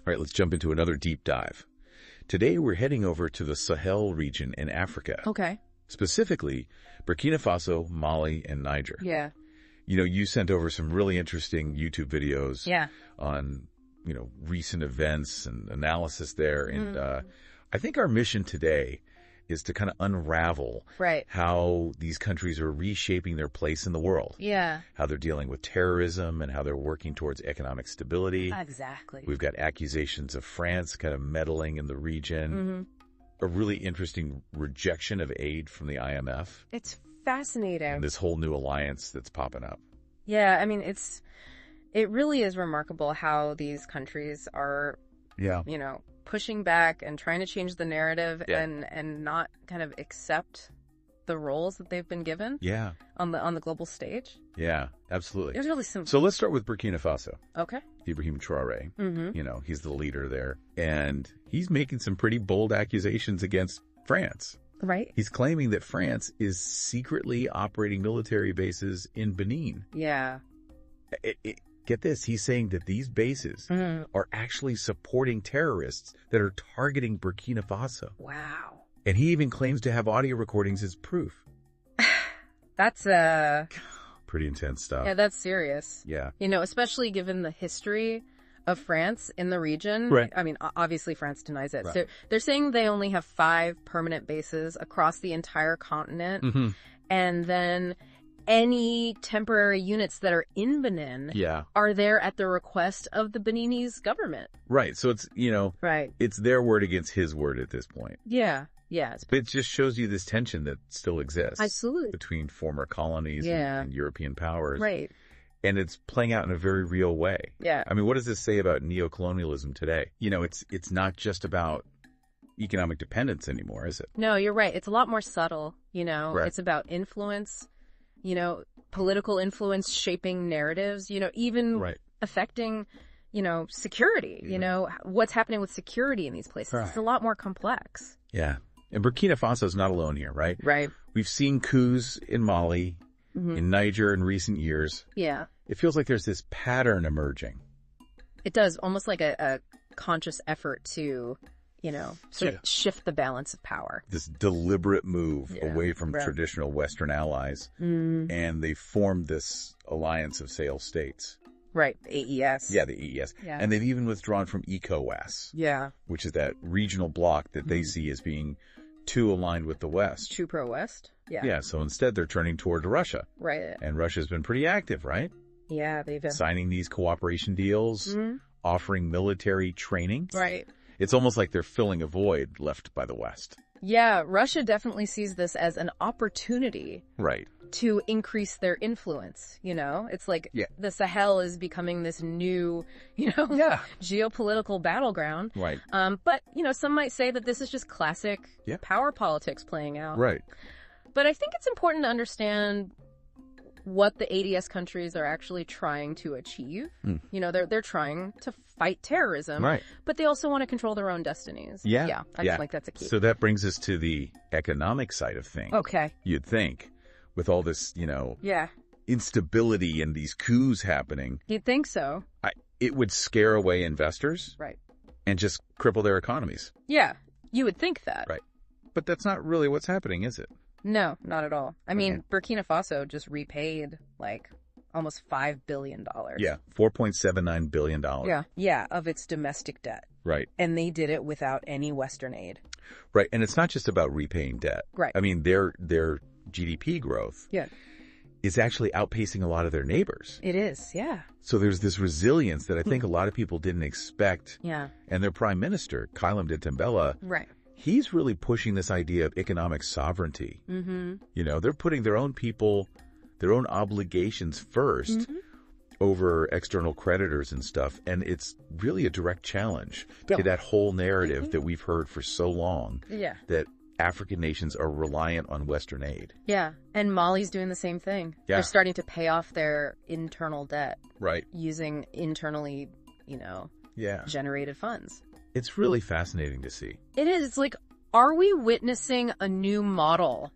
All right, let's jump into another deep dive. Today, we're heading over to the Sahel region in Africa. Okay. Specifically, Burkina Faso, Mali, and Niger. Yeah. You sent over some really interesting YouTube videos on, recent events and analysis there. And I think our mission today is to kind of unravel how these countries are reshaping their place in the world. Yeah. How they're dealing with terrorism and how they're working towards economic stability. Exactly. We've got accusations of France kind of meddling in the region. A really interesting rejection of aid from the IMF. It's fascinating. And this whole new alliance that's popping up. Yeah, I mean, it really is remarkable how these countries are, pushing back and trying to change the narrative and not kind of accept the roles that they've been given on the global stage. Yeah, absolutely. It was really simple. So let's start with Burkina Faso. Okay. Ibrahim Traoré. He's the leader there. And he's making some pretty bold accusations against France. Right. He's claiming that France is secretly operating military bases in Benin. Yeah. Get this, he's saying that these bases are actually supporting terrorists that are targeting Burkina Faso. Wow. And he even claims to have audio recordings as proof. That's pretty intense stuff. Yeah, that's serious. Yeah. Especially given the history of France in the region. Right. I mean, obviously France denies it. Right. So they're saying they only have 5 permanent bases across the entire continent. And then any temporary units that are in Benin are there at the request of the Beninese government. Right. So it's, it's their word against his word at this point. Yeah. Yeah. But it just shows you this tension that still exists. Absolutely. Between former colonies and European powers. Right. And it's playing out in a very real way. Yeah. I mean, what does this say about neocolonialism today? It's not just about economic dependence anymore, is it? No, you're right. It's a lot more subtle, Right. It's about influence, political influence shaping narratives, even affecting, security, what's happening with security in these places. Right. It's a lot more complex. Yeah. And Burkina Faso is not alone here, right? Right. We've seen coups in Mali, in Niger in recent years. Yeah. It feels like there's this pattern emerging. It does, almost like a conscious effort to, sort of shift the balance of power. This deliberate move away from traditional Western allies. And they formed this alliance of failed states. Right, the AES. Yeah, the AES. Yeah. And they've even withdrawn from ECOWAS. Yeah. Which is that regional bloc that they see as being too aligned with the West. Too pro-West. Yeah. Yeah, so instead they're turning toward Russia. Right. And Russia's been pretty active, right? Yeah, they've been. Signing these cooperation deals, offering military training. Right. It's almost like they're filling a void left by the West. Yeah, Russia definitely sees this as an opportunity. Right. To increase their influence, It's like the Sahel is becoming this new, geopolitical battleground. Right. But, some might say that this is just classic power politics playing out. Right. But I think it's important to understand what the ADS countries are actually trying to achieve. They're trying to fight terrorism, right? But they also want to control their own destinies. I just think that's a key. So that brings us to the economic side of things. Okay. You'd think with all this, instability and these coups happening. You'd think so. It would scare away investors. Right. And just cripple their economies. Yeah, you would think that. Right. But that's not really what's happening, is it? No, not at all. I mean, Burkina Faso just repaid almost $5 billion. Yeah, $4.79 billion. Yeah, of its domestic debt. Right. And they did it without any Western aid. Right, and it's not just about repaying debt. Right. I mean, their GDP growth is actually outpacing a lot of their neighbors. It is, yeah. So there's this resilience that I think a lot of people didn't expect. Yeah. And their prime minister, Kailam Ditembela, right. He's really pushing this idea of economic sovereignty. They're putting their own people, their own obligations first over external creditors and stuff. And it's really a direct challenge to that whole narrative that we've heard for so long. Yeah. That African nations are reliant on Western aid. Yeah. And Mali's doing the same thing. Yeah. They're starting to pay off their internal debt. Right. Using internally, generated funds. It's really fascinating to see. It is. It's like, are we witnessing a new model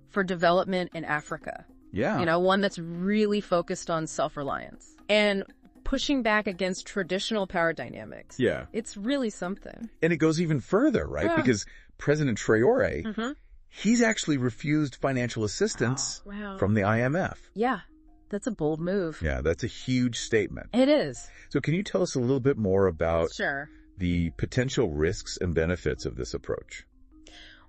for development in Africa? Yeah. One that's really focused on self-reliance. And pushing back against traditional power dynamics. Yeah. It's really something. And it goes even further, right? Because President Traoré, he's actually refused financial assistance from the IMF. Yeah. That's a bold move. Yeah, that's a huge statement. It is. So can you tell us a little bit more about Sure. the potential risks and benefits of this approach?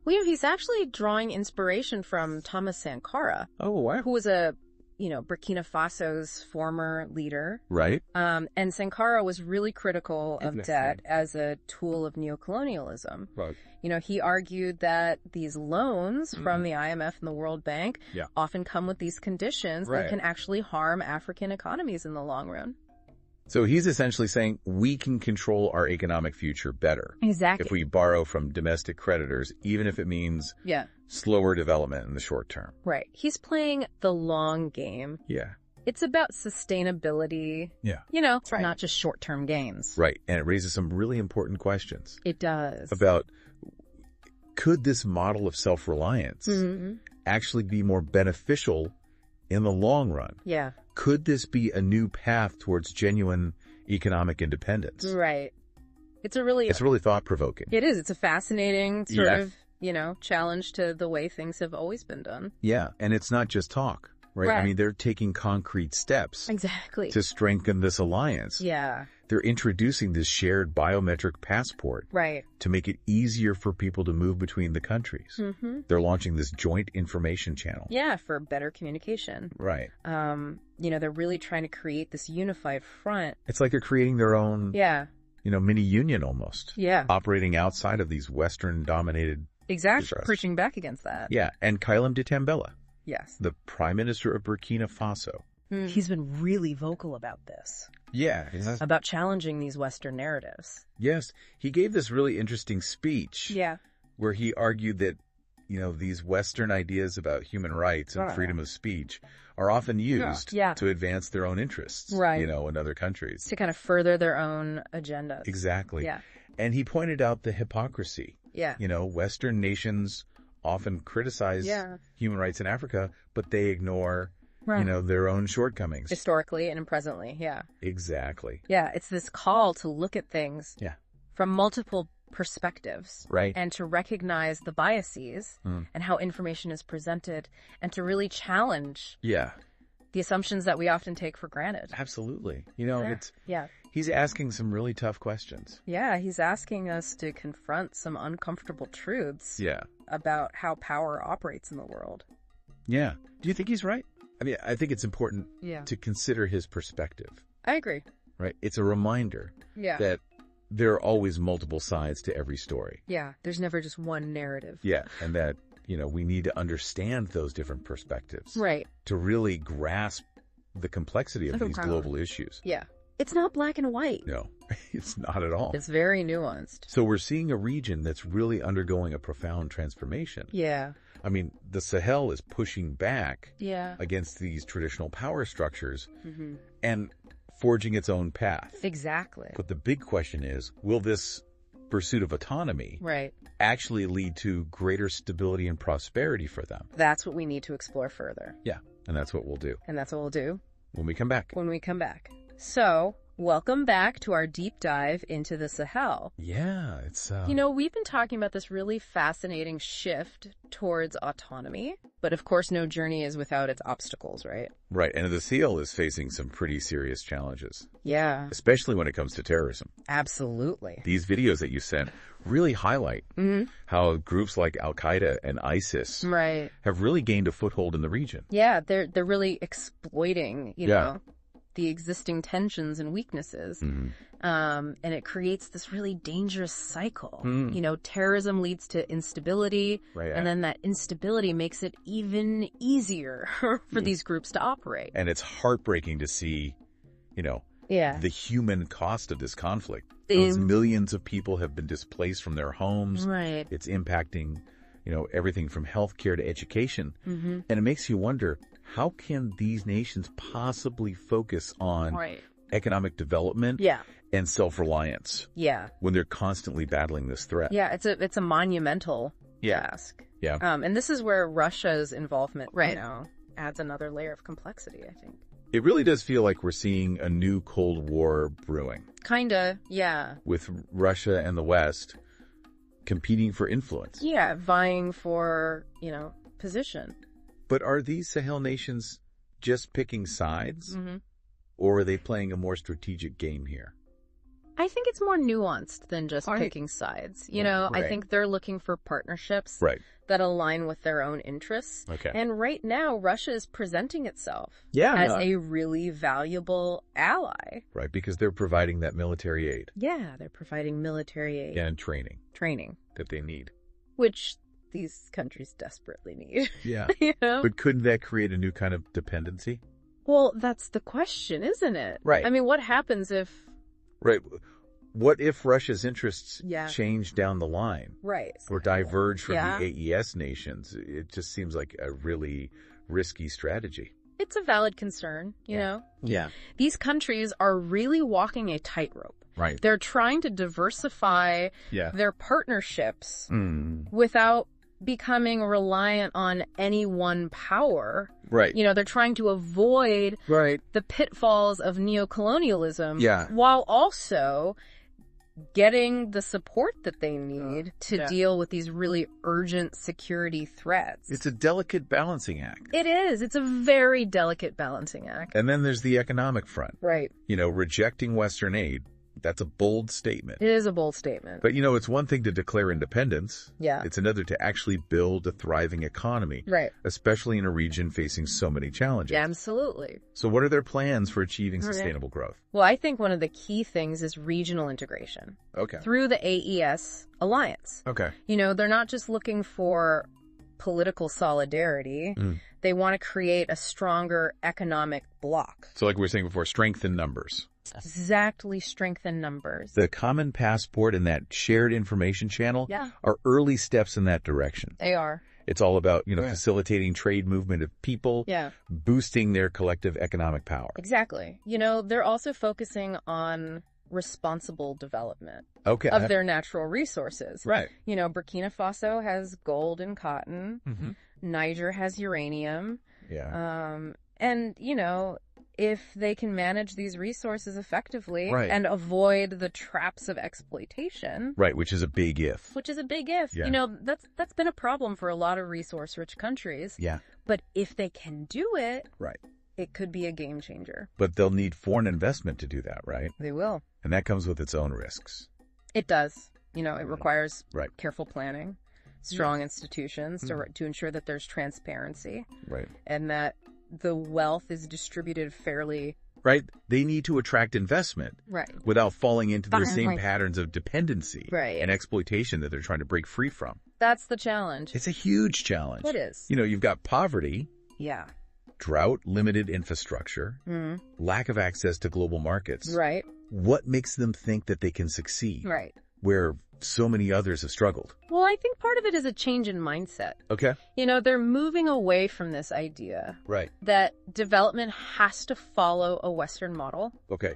Well, he's actually drawing inspiration from Thomas Sankara. Oh, wow. Who was a, Burkina Faso's former leader. Right. And Sankara was really critical of debt as a tool of neocolonialism. Right. He argued that these loans from the IMF and the World Bank often come with these conditions that can actually harm African economies in the long run. So he's essentially saying we can control our economic future better. Exactly. If we borrow from domestic creditors, even if it means slower development in the short term. Right. He's playing the long game. Yeah. It's about sustainability. Yeah. Not just short-term gains. Right. And it raises some really important questions. It does. About could this model of self-reliance actually be more beneficial in the long run? Yeah. Could this be a new path towards genuine economic independence? Right. It's really thought-provoking. It is. It's a fascinating sort of, challenge to the way things have always been done. Yeah. And it's not just talk, right? I mean, they're taking concrete steps. Exactly. To strengthen this alliance. Yeah. They're introducing this shared biometric passport. Right. To make it easier for people to move between the countries. They're launching this joint information channel. Yeah, for better communication. Right. They're really trying to create this unified front. It's like they're creating their own, mini union almost. Yeah. Operating outside of these Western-dominated Exactly. interests. Preaching back against that. Yeah. And Kailam Ditambela. Yes. The Prime Minister of Burkina Faso. He's been really vocal about this. Yeah. About challenging these Western narratives. Yes. He gave this really interesting speech. Yeah. Where he argued that, these Western ideas about human rights and freedom of speech are often used to advance their own interests, in other countries. To kind of further their own agendas. Exactly. Yeah. And he pointed out the hypocrisy. Yeah. Western nations often criticize human rights in Africa, but they ignore, their own shortcomings. Historically and presently, Exactly. Yeah, it's this call to look at things from multiple perspectives. Right. And to recognize the biases and how information is presented and to really challenge the assumptions that we often take for granted. Absolutely. He's asking some really tough questions. Yeah, he's asking us to confront some uncomfortable truths about how power operates in the world. Yeah. Do you think he's right? I mean, I think it's important to consider his perspective. I agree. Right? It's a reminder that there are always multiple sides to every story. Yeah, there's never just one narrative. Yeah, and that, we need to understand those different perspectives. Right. To really grasp the complexity of these global issues. Yeah. It's not black and white. No, it's not at all. It's very nuanced. So we're seeing a region that's really undergoing a profound transformation. Yeah. I mean, the Sahel is pushing back against these traditional power structures and forging its own path. Exactly. But the big question is, will this pursuit of autonomy actually lead to greater stability and prosperity for them? That's what we need to explore further. Yeah, and that's what we'll do. And that's what we'll do. When we come back. So, welcome back to our deep dive into the Sahel. Yeah, it's... we've been talking about this really fascinating shift towards autonomy, but of course no journey is without its obstacles, right? Right, and the Sahel is facing some pretty serious challenges. Yeah. Especially when it comes to terrorism. Absolutely. These videos that you sent really highlight how groups like Al-Qaeda and ISIS have really gained a foothold in the region. Yeah, they're really exploiting, you know, the existing tensions and weaknesses. And it creates this really dangerous cycle. Terrorism leads to instability, and then that instability makes it even easier for these groups to operate. And it's heartbreaking to see, the human cost of this conflict. Those millions of people have been displaced from their homes. Right. It's impacting, everything from healthcare to education. And it makes you wonder, how can these nations possibly focus on economic development and self-reliance when they're constantly battling this threat? Yeah, it's a monumental task. Yeah. And this is where Russia's involvement adds another layer of complexity, I think. It really does feel like we're seeing a new Cold War brewing. Kinda, yeah. With Russia and the West competing for influence. Yeah, vying for, position. But are these Sahel nations just picking sides? Mm-hmm. Or are they playing a more strategic game here? I think it's more nuanced than just picking sides. I think they're looking for partnerships that align with their own interests. Okay. And right now, Russia is presenting itself as a really valuable ally. Right, because they're providing that military aid. Yeah, they're providing military aid. And training. Training. That they need. Which these countries desperately need. Yeah. But couldn't that create a new kind of dependency? Well, that's the question, isn't it? Right. I mean, what happens if... Right. What if Russia's interests change down the line? Right. Or diverge from the AES nations? It just seems like a really risky strategy. It's a valid concern, you know? Yeah. These countries are really walking a tightrope. Right. They're trying to diversify their partnerships without becoming reliant on any one power. Right. They're trying to avoid the pitfalls of neocolonialism while also getting the support that they need to deal with these really urgent security threats. It's a delicate balancing act. It is. It's a very delicate balancing act. And then there's the economic front. Right. Rejecting Western aid. That's a bold statement. It is a bold statement. But, it's one thing to declare independence. Yeah. It's another to actually build a thriving economy. Right. Especially in a region facing so many challenges. Yeah, absolutely. So what are their plans for achieving sustainable growth? Well, I think one of the key things is regional integration. Okay. Through the AES alliance. Okay. They're not just looking for political solidarity. They want to create a stronger economic bloc. So like we were saying before, strength in numbers. Exactly, strengthen numbers. The common passport and that shared information channel are early steps in that direction. They are. It's all about, facilitating trade movement of people, boosting their collective economic power. Exactly. They're also focusing on responsible development of their natural resources. Right. Burkina Faso has gold and cotton. Mm-hmm. Niger has uranium. Yeah. And, if they can manage these resources effectively and avoid the traps of exploitation. Right, which is a big if. Yeah. That's been a problem for a lot of resource-rich countries. Yeah. But if they can do it, it could be a game changer. But they'll need foreign investment to do that, right? They will. And that comes with its own risks. It does. It requires careful planning, strong institutions to ensure that there's transparency. Right. And that the wealth is distributed fairly. Right. They need to attract investment. Right. Without falling into the same patterns of dependency. Right. And exploitation that they're trying to break free from. That's the challenge. It's a huge challenge. It is. You've got poverty. Yeah. Drought, limited infrastructure, lack of access to global markets. Right. What makes them think that they can succeed? Right. Where so many others have struggled. Well, I think part of it is a change in mindset. Okay. They're moving away from this idea. Right. That development has to follow a Western model. Okay.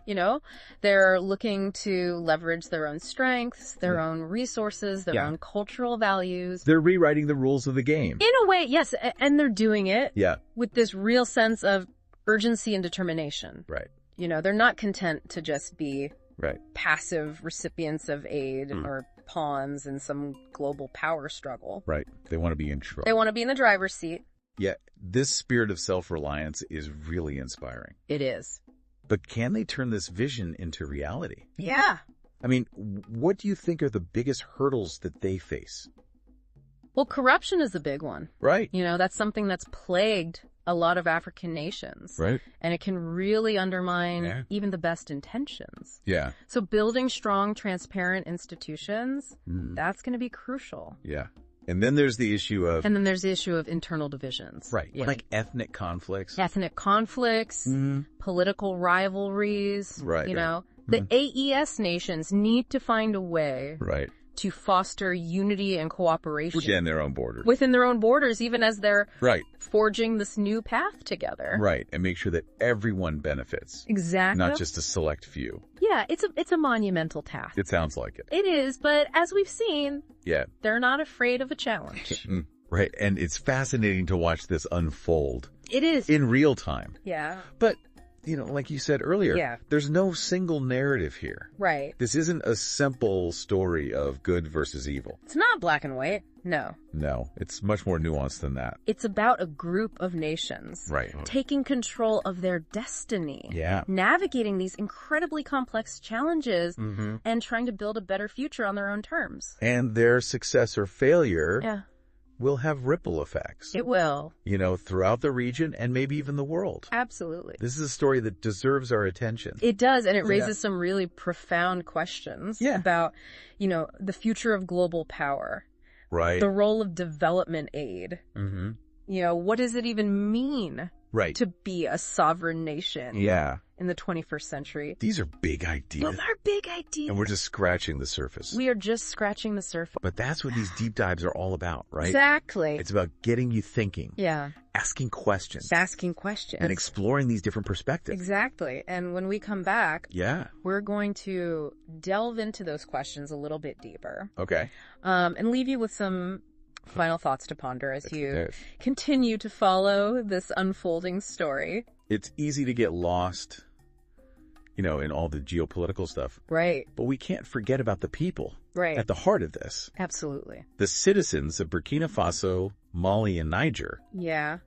They're looking to leverage their own strengths, their own resources, their own cultural values. They're rewriting the rules of the game. In a way, yes. And they're doing it with this real sense of urgency and determination. Right. They're not content to just be passive recipients of aid or pawns in some global power struggle. Right. They want to be in control. They want to be in the driver's seat. Yeah. This spirit of self-reliance is really inspiring. It is. But can they turn this vision into reality? Yeah. I mean, what do you think are the biggest hurdles that they face? Well, corruption is a big one. Right. That's something that's plagued a lot of African nations. Right. And it can really undermine even the best intentions. Yeah. So building strong, transparent institutions, that's going to be crucial. Yeah. And then there's the issue of... internal divisions. Right. Like ethnic conflicts. Political rivalries. Right. The AES nations need to find a way to foster unity and cooperation. Within their own borders. Within their own borders, even as they're forging this new path together. Right. And make sure that everyone benefits. Exactly. Not just a select few. Yeah, it's a monumental task. It sounds like it. It is, but as we've seen, they're not afraid of a challenge. Right. And it's fascinating to watch this unfold. It is. In real time. Yeah. But like you said earlier, there's no single narrative here. Right. This isn't a simple story of good versus evil. It's not black and white. No. No, it's much more nuanced than that. It's about a group of nations. Right. Taking control of their destiny. Yeah. Navigating these incredibly complex challenges and trying to build a better future on their own terms. And their success or failure will have ripple effects. It will. Throughout the region and maybe even the world. Absolutely. This is a story that deserves our attention. It does, and it raises some really profound questions about, the future of global power. Right. The role of development aid. What does it even mean to be a sovereign nation in the 21st century? These are big ideas. Those are big ideas. And we're just scratching the surface. We are just scratching the surface. But that's what these deep dives are all about, right? Exactly. It's about getting you thinking. Yeah. Asking questions. And exploring these different perspectives. Exactly. And when we come back, we're going to delve into those questions a little bit deeper. Okay. And leave you with some final thoughts to ponder as you continue to follow this unfolding story. It's easy to get lost, in all the geopolitical stuff. Right. But we can't forget about the people. Right. At the heart of this. Absolutely. The citizens of Burkina Faso, Mali, and Niger. Yeah.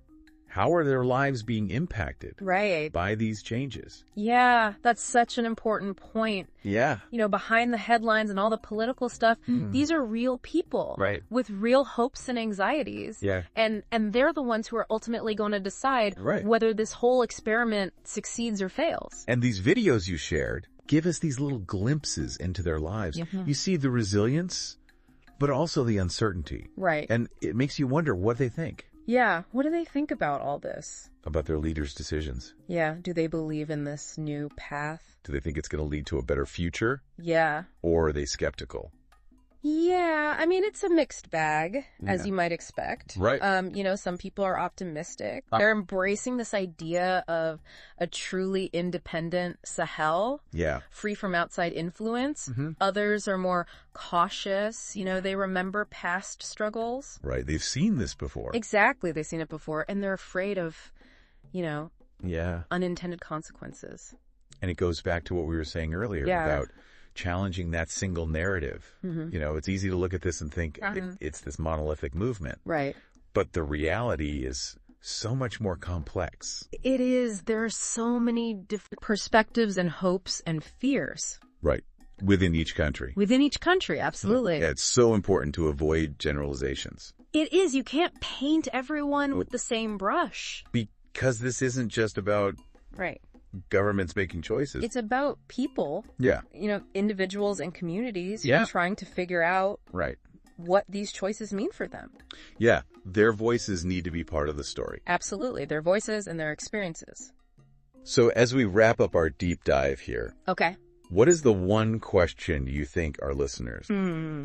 How are their lives being impacted by these changes? Yeah, that's such an important point. Yeah. Behind the headlines and all the political stuff, these are real people with real hopes and anxieties. Yeah. And they're the ones who are ultimately going to decide whether this whole experiment succeeds or fails. And these videos you shared give us these little glimpses into their lives. You see the resilience, but also the uncertainty. Right. And it makes you wonder what they think. Yeah. What do they think about all this? About their leaders' decisions. Yeah. Do they believe in this new path? Do they think it's going to lead to a better future? Yeah. Or are they skeptical? Yeah. I mean, it's a mixed bag, as you might expect. Right. Some people are optimistic. They're embracing this idea of a truly independent Sahel. Yeah. Free from outside influence. Others are more cautious. They remember past struggles. Right. They've seen this before. Exactly. They've seen it before. And they're afraid of, unintended consequences. And it goes back to what we were saying earlier about challenging that single narrative. It's easy to look at this and think it's this monolithic movement. Right. But the reality is so much more complex. It is. There are so many different perspectives and hopes and fears. Right. Within each country. Within each country, absolutely. Yeah, it's so important to avoid generalizations. It is. You can't paint everyone with the same brush. Because this isn't just about governments making choices. It's about people. Yeah. Individuals and communities trying to figure out what these choices mean for them. Yeah. Their voices need to be part of the story. Absolutely. Their voices and their experiences. So as we wrap up our deep dive here. Okay. What is the one question you think our listeners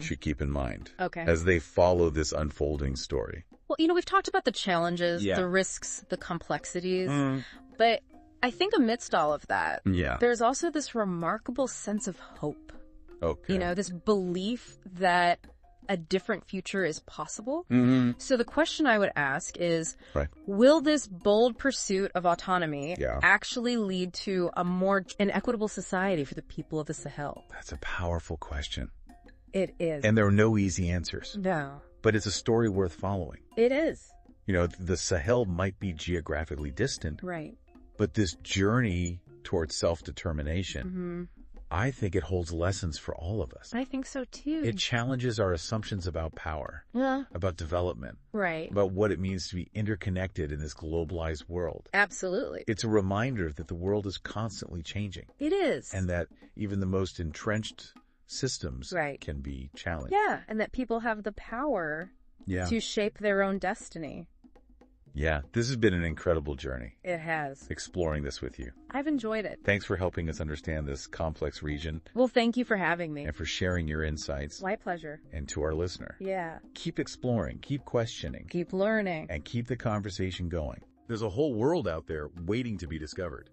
should keep in mind as they follow this unfolding story? Well, we've talked about the challenges, the risks, the complexities, but I think amidst all of that, there's also this remarkable sense of hope. Okay. This belief that a different future is possible. So the question I would ask is, will this bold pursuit of autonomy actually lead to an equitable society for the people of the Sahel? That's a powerful question. It is. And there are no easy answers. No. But it's a story worth following. It is. The Sahel might be geographically distant. Right. But this journey towards self-determination, I think it holds lessons for all of us. I think so, too. It challenges our assumptions about power, about development, about what it means to be interconnected in this globalized world. Absolutely. It's a reminder that the world is constantly changing. It is. And that even the most entrenched systems can be challenged. Yeah, and that people have the power to shape their own destiny. Yeah, this has been an incredible journey. It has. Exploring this with you. I've enjoyed it. Thanks for helping us understand this complex region. Well, thank you for having me. And for sharing your insights. My pleasure. And to our listener. Yeah. Keep exploring, keep questioning. Keep learning. And keep the conversation going. There's a whole world out there waiting to be discovered.